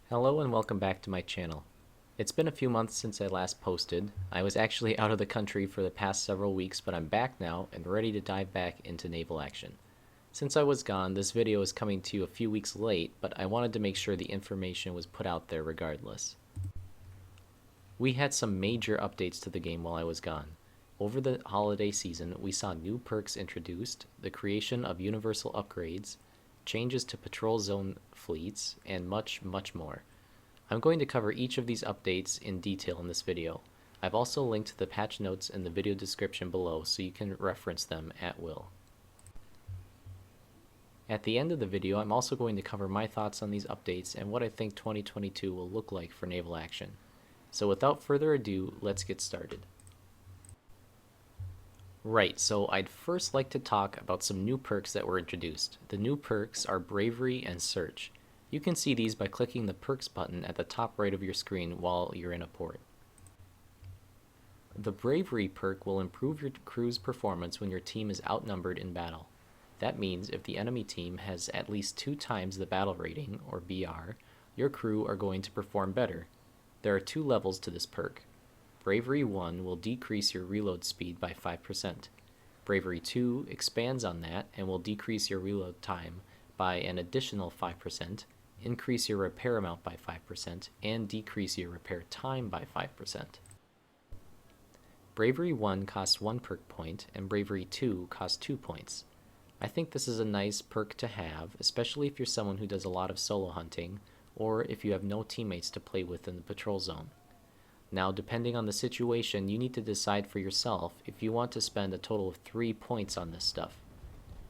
Hello and welcome back to my channel. It's been a few months since I last posted. I was actually out of the country for the past several weeks, but I'm back now and ready to dive back into Naval Action. Since I was gone, this video is coming to you a few weeks late, but I wanted to make sure the information was put out there regardless. We had some major updates to the game while I was gone. Over the holiday season, we saw new perks introduced, the creation of universal upgrades, changes to patrol zone fleets, and much more. I'm going to cover each of these updates in detail in this video. I've also linked the patch notes in the video description below so you can reference them at will. At the end of the video, I'm also going to cover my thoughts on these updates and what I think 2022 will look like for Naval Action. So without further ado, let's get started. Right, so I'd first like to talk about some new perks that were introduced. The new perks are Bravery and Search. You can see these by clicking the perks button at the top right of your screen while you're in a port. The Bravery perk will improve your crew's performance when your team is outnumbered in battle. That means if the enemy team has at least 2 times the battle rating, or BR, your crew are going to perform better. There are 2 levels to this perk. Bravery 1 will decrease your reload speed by 5%. Bravery 2 expands on that and will decrease your reload time by an additional 5%, increase your repair amount by 5%, and decrease your repair time by 5%. Bravery 1 costs 1 perk point, and Bravery 2 costs 2 points. I think this is a nice perk to have, especially if you're someone who does a lot of solo hunting, or if you have no teammates to play with in the patrol zone. Now, depending on the situation, you need to decide for yourself if you want to spend a total of 3 points on this stuff.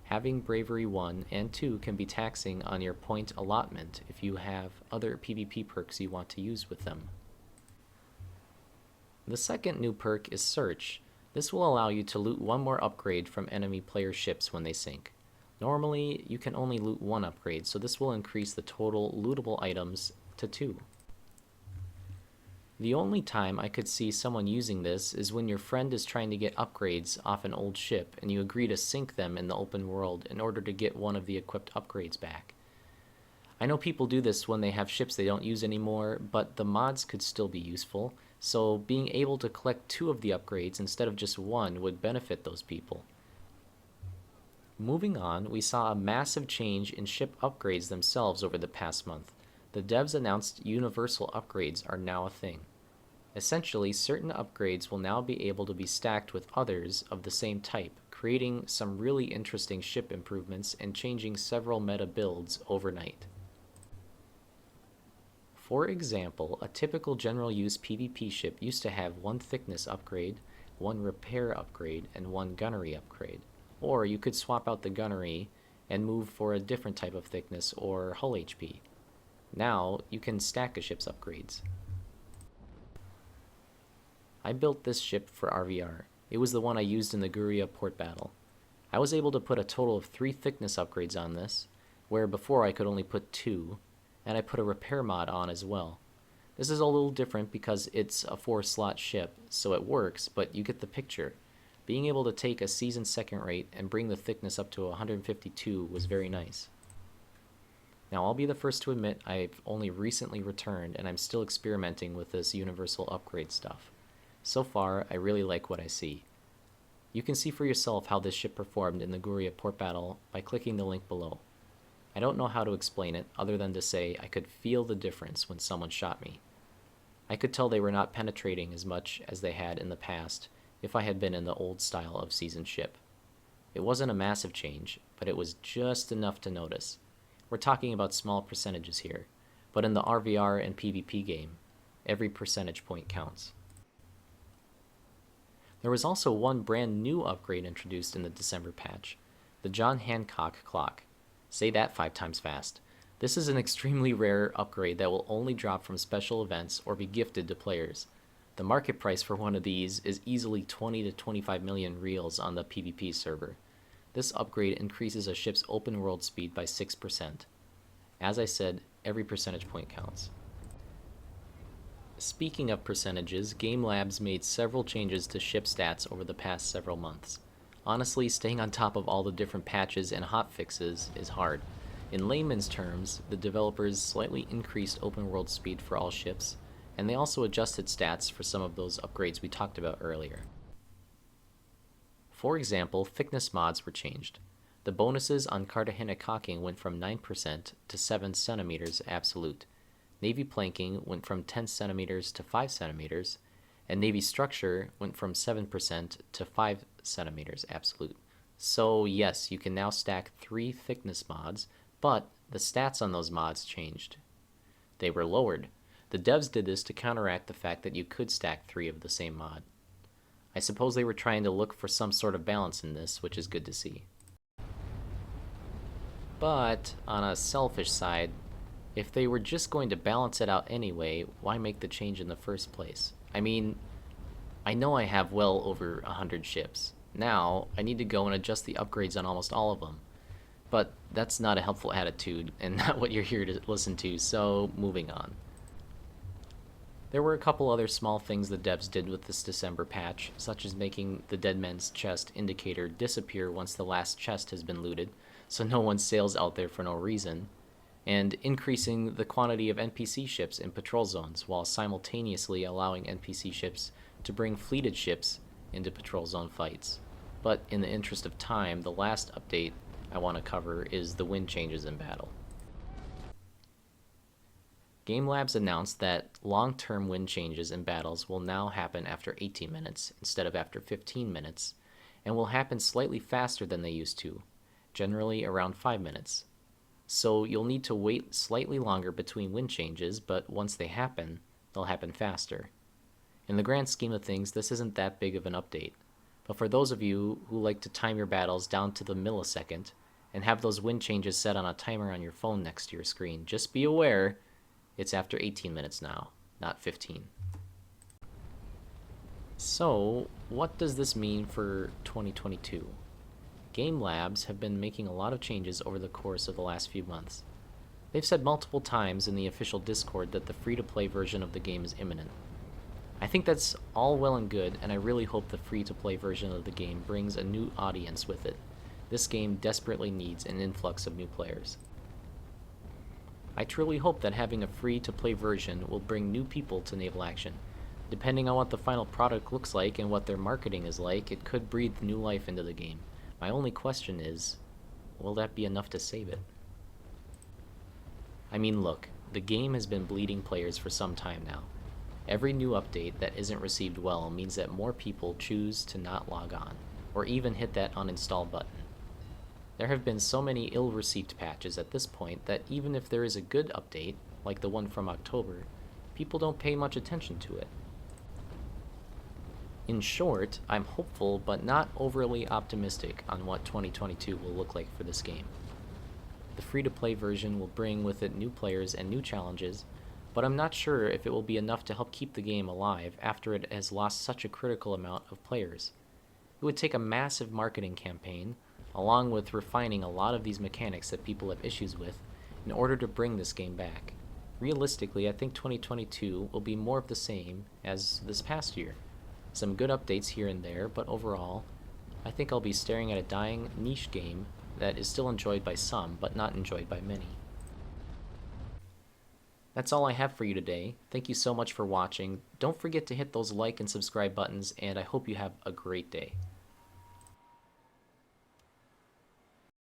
Having Bravery 1 and 2 can be taxing on your point allotment if you have other PvP perks you want to use with them. The second new perk is Search. This will allow you to loot 1 more upgrade from enemy player ships when they sink. Normally, you can only loot 1 upgrade, so this will increase the total lootable items to 2. The only time I could see someone using this is when your friend is trying to get upgrades off an old ship and you agree to sink them in the open world in order to get one of the equipped upgrades back. I know people do this when they have ships they don't use anymore, but the mods could still be useful, so being able to collect 2 of the upgrades instead of just 1 would benefit those people. Moving on, we saw a massive change in ship upgrades themselves over the past month. The devs announced universal upgrades are now a thing. Essentially, certain upgrades will now be able to be stacked with others of the same type, creating some really interesting ship improvements and changing several meta builds overnight. For example, a typical general use PvP ship used to have 1 thickness upgrade, 1 repair upgrade, and 1 gunnery upgrade. Or you could swap out the gunnery and move for a different type of thickness or hull HP. Now, you can stack a ship's upgrades. I built this ship for RVR. It was the one I used in the Guria port battle. I was able to put a total of 3 thickness upgrades on this, where before I could only put 2, and I put a repair mod on as well. This is a little different because it's a 4-slot ship, so it works, but you get the picture. Being able to take a seasoned second rate and bring the thickness up to 152 was very nice. Now, I'll be the first to admit I've only recently returned and I'm still experimenting with this universal upgrade stuff. So far, I really like what I see. You can see for yourself how this ship performed in the Guria port battle by clicking the link below. I don't know how to explain it other than to say I could feel the difference when someone shot me. I could tell they were not penetrating as much as they had in the past if I had been in the old style of seasoned ship. It wasn't a massive change, but it was just enough to notice. We're talking about small percentages here, but in the RVR and PvP game, every percentage point counts. There was also 1 brand new upgrade introduced in the December patch, the John Hancock clock. Say that 5 times fast. This is an extremely rare upgrade that will only drop from special events or be gifted to players. The market price for one of these is easily 20 to 25 million reals on the PvP server. This upgrade increases a ship's open world speed by 6%. As I said, every percentage point counts. Speaking of percentages, Game Labs made several changes to ship stats over the past several months. Honestly, staying on top of all the different patches and hotfixes is hard. In layman's terms, the developers slightly increased open world speed for all ships, and they also adjusted stats for some of those upgrades we talked about earlier. For example, thickness mods were changed. The bonuses on Cartagena caulking went from 9% to 7 centimeters absolute. Navy planking went from 10 centimeters to 5 centimeters, and Navy structure went from 7% to 5 centimeters absolute. So yes, you can now stack 3 thickness mods, but the stats on those mods changed. They were lowered. The devs did this to counteract the fact that you could stack 3 of the same mod. I suppose they were trying to look for some sort of balance in this, which is good to see. But on a selfish side, if they were just going to balance it out anyway, why make the change in the first place? I mean, I know I have well over 100 ships. Now, I need to go and adjust the upgrades on almost all of them. But that's not a helpful attitude, and not what you're here to listen to, so moving on. There were a couple other small things the devs did with this December patch, such as making the Dead Man's Chest indicator disappear once the last chest has been looted, so no one sails out there for no reason, and increasing the quantity of NPC ships in patrol zones while simultaneously allowing NPC ships to bring fleeted ships into patrol zone fights. But in the interest of time, the last update I want to cover is the wind changes in battle. Game Labs announced that long-term wind changes in battles will now happen after 18 minutes instead of after 15 minutes, and will happen slightly faster than they used to, generally around 5 minutes. So you'll need to wait slightly longer between wind changes, but once they happen, they'll happen faster. In the grand scheme of things, this isn't that big of an update, but for those of you who like to time your battles down to the millisecond and have those wind changes set on a timer on your phone next to your screen, just be aware it's after 18 minutes now, not 15. So, what does this mean for 2022? Game Labs have been making a lot of changes over the course of the last few months. They've said multiple times in the official Discord that the free-to-play version of the game is imminent. I think that's all well and good, and I really hope the free-to-play version of the game brings a new audience with it. This game desperately needs an influx of new players. I truly hope that having a free-to-play version will bring new people to Naval Action. Depending on what the final product looks like and what their marketing is like, it could breathe new life into the game. My only question is, will that be enough to save it? I mean, look, the game has been bleeding players for some time now. Every new update that isn't received well means that more people choose to not log on, or even hit that uninstall button. There have been so many ill-received patches at this point that even if there is a good update, like the one from October, people don't pay much attention to it. In short, I'm hopeful but not overly optimistic on what 2022 will look like for this game. The free-to-play version will bring with it new players and new challenges, but I'm not sure if it will be enough to help keep the game alive after it has lost such a critical amount of players. It would take a massive marketing campaign, along with refining a lot of these mechanics that people have issues with, in order to bring this game back. Realistically, I think 2022 will be more of the same as this past year. Some good updates here and there, but overall, I think I'll be staring at a dying niche game that is still enjoyed by some, but not enjoyed by many. That's all I have for you today. Thank you so much for watching. Don't forget to hit those like and subscribe buttons, and I hope you have a great day.